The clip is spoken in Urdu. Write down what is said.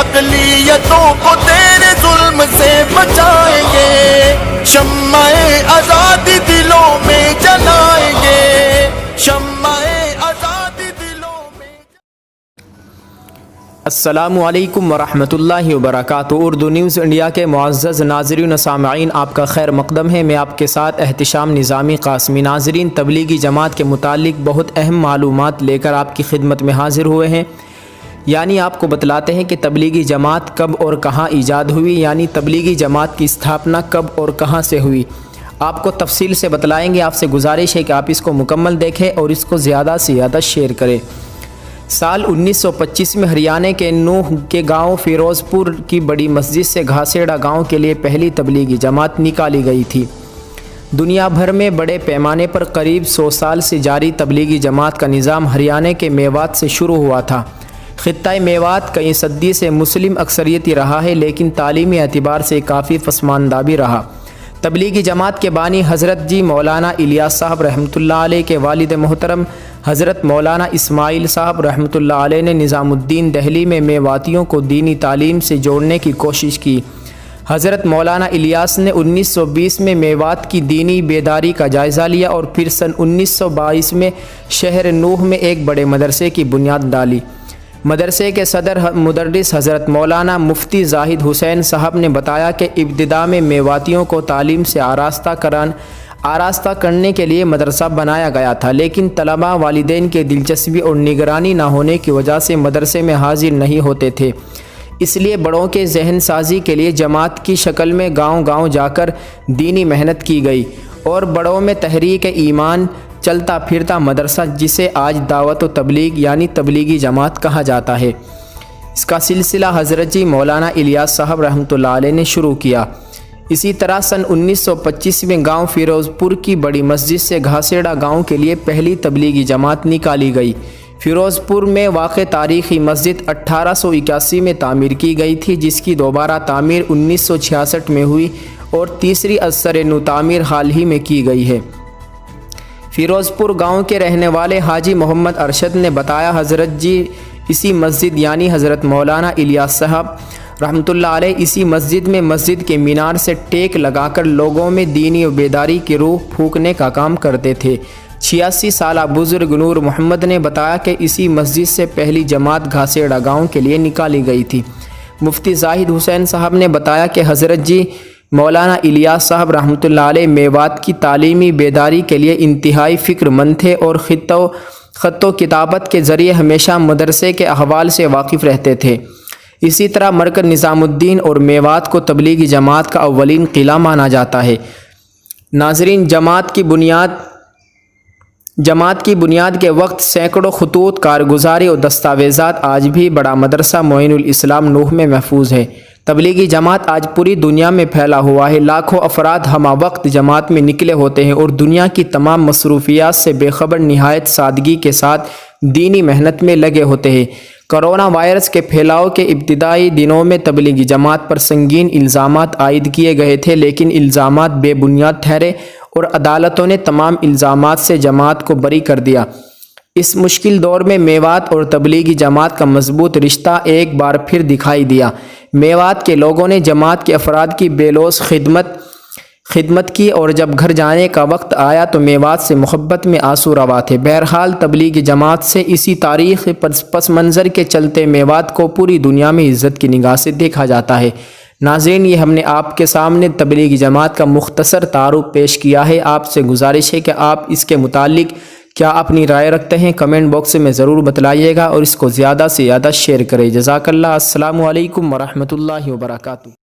اقلیتوں کو تیرے ظلم سے بچائیں گے، شمع آزادی دلوں میں جلائیں گے، شمع آزادی دلوں میں۔ السلام علیکم ورحمۃ اللہ وبرکاتہ۔ اردو نیوز انڈیا کے معزز ناظرین و سامعین، آپ کا خیر مقدم ہے۔ میں آپ کے ساتھ احتشام نظامی قاسمی۔ ناظرین، تبلیغی جماعت کے متعلق بہت اہم معلومات لے کر آپ کی خدمت میں حاضر ہوئے ہیں۔ یعنی آپ کو بتلاتے ہیں کہ تبلیغی جماعت کب اور کہاں ایجاد ہوئی، یعنی تبلیغی جماعت کی استھاپنا کب اور کہاں سے ہوئی۔ آپ کو تفصیل سے بتلائیں گے۔ آپ سے گزارش ہے کہ آپ اس کو مکمل دیکھیں اور اس کو زیادہ سے زیادہ شیئر کریں۔ سال 1925 میں ہریانہ کے نوح کے گاؤں فیروز پور کی بڑی مسجد سے گھاسیڑا گاؤں کے لیے پہلی تبلیغی جماعت نکالی گئی تھی۔ دنیا بھر میں بڑے پیمانے پر قریب 100 سال سے جاری تبلیغی جماعت کا نظام ہریانہ کے میوات سے شروع ہوا تھا۔ خطۂ میوات کئی صدی سے مسلم اکثریتی رہا ہے، لیکن تعلیمی اعتبار سے کافی پسماندہ بھی رہا۔ تبلیغی جماعت کے بانی حضرت جی مولانا الیاس صاحب رحمۃ اللہ علیہ کے والد محترم حضرت مولانا اسماعیل صاحب رحمۃ اللہ علیہ نے نظام الدین دہلی میں میواتیوں کو دینی تعلیم سے جوڑنے کی کوشش کی۔ حضرت مولانا الیاس نے 1920 میں میوات کی دینی بیداری کا جائزہ لیا اور پھر سن 1922 میں شہر نوح میں ایک بڑے مدرسے کی بنیاد ڈالی۔ مدرسے کے صدر مدرس حضرت مولانا مفتی زاہد حسین صاحب نے بتایا کہ ابتدا میں میواتیوں کو تعلیم سے آراستہ کرنے کے لیے مدرسہ بنایا گیا تھا، لیکن طلباء والدین کے دلچسپی اور نگرانی نہ ہونے کی وجہ سے مدرسے میں حاضر نہیں ہوتے تھے۔ اس لیے بڑوں کے ذہن سازی کے لیے جماعت کی شکل میں گاؤں گاؤں جا کر دینی محنت کی گئی اور بڑوں میں تحریک ایمان چلتا پھرتا مدرسہ، جسے آج دعوت و تبلیغ یعنی تبلیغی جماعت کہا جاتا ہے، اس کا سلسلہ حضرت جی مولانا الیاس صاحب رحمۃ اللہ علیہ نے شروع کیا۔ اسی طرح سن 1925 میں گاؤں فیروز پور کی بڑی مسجد سے گھاسیڑا گاؤں کے لیے پہلی تبلیغی جماعت نکالی گئی۔ فیروز پور میں واقع تاریخی مسجد 1881 میں تعمیر کی گئی تھی، جس کی دوبارہ تعمیر 1966 میں ہوئی اور تیسری اثر نو تعمیر حال ہی میں کی گئی ہے۔ فیروز پور گاؤں کے رہنے والے حاجی محمد ارشد نے بتایا، حضرت جی اسی مسجد یعنی حضرت مولانا الیاس صاحب رحمۃ اللہ علیہ اسی مسجد میں مسجد کے مینار سے ٹیک لگا کر لوگوں میں دینی و بیداری کی روح پھونکنے کا کام کرتے تھے۔ 86 سالہ بزرگ نور محمد نے بتایا کہ اسی مسجد سے پہلی جماعت گھاسیڑا گاؤں کے لیے نکالی گئی تھی۔ مفتی زاہد حسین صاحب نے بتایا کہ حضرت جی مولانا الیاس صاحب رحمۃ اللہ علیہ میوات کی تعلیمی بیداری کے لیے انتہائی فکر مند تھے اور خط و کتابت کے ذریعے ہمیشہ مدرسے کے احوال سے واقف رہتے تھے۔ اسی طرح مرکز نظام الدین اور میوات کو تبلیغی جماعت کا اولین قلعہ مانا جاتا ہے۔ ناظرین، جماعت کی بنیاد کے وقت سینکڑوں خطوط کارگزاری اور دستاویزات آج بھی بڑا مدرسہ معین الاسلام نوح میں محفوظ ہے۔ تبلیغی جماعت آج پوری دنیا میں پھیلا ہوا ہے۔ لاکھوں افراد ہمہ وقت جماعت میں نکلے ہوتے ہیں اور دنیا کی تمام مصروفیات سے بے خبر نہایت سادگی کے ساتھ دینی محنت میں لگے ہوتے ہیں۔ کرونا وائرس کے پھیلاؤ کے ابتدائی دنوں میں تبلیغی جماعت پر سنگین الزامات عائد کیے گئے تھے، لیکن الزامات بے بنیاد ٹھہرے اور عدالتوں نے تمام الزامات سے جماعت کو بری کر دیا۔ اس مشکل دور میں میوات اور تبلیغی جماعت کا مضبوط رشتہ ایک بار پھر دکھائی دیا۔ میوات کے لوگوں نے جماعت کے افراد کی بے لوث خدمت کی اور جب گھر جانے کا وقت آیا تو میوات سے محبت میں آنسو روا تھے۔ بہرحال تبلیغی جماعت سے اسی تاریخ پس منظر کے چلتے میوات کو پوری دنیا میں عزت کی نگاہ سے دیکھا جاتا ہے۔ ناظرین، یہ ہم نے آپ کے سامنے تبلیغی جماعت کا مختصر تعارف پیش کیا ہے۔ آپ سے گزارش ہے کہ آپ اس کے متعلق کیا اپنی رائے رکھتے ہیں، کمنٹ باکس میں ضرور بتلائیے گا اور اس کو زیادہ سے زیادہ شیئر کریں۔ جزاک اللہ۔ السلام علیکم ورحمۃ اللہ وبرکاتہ۔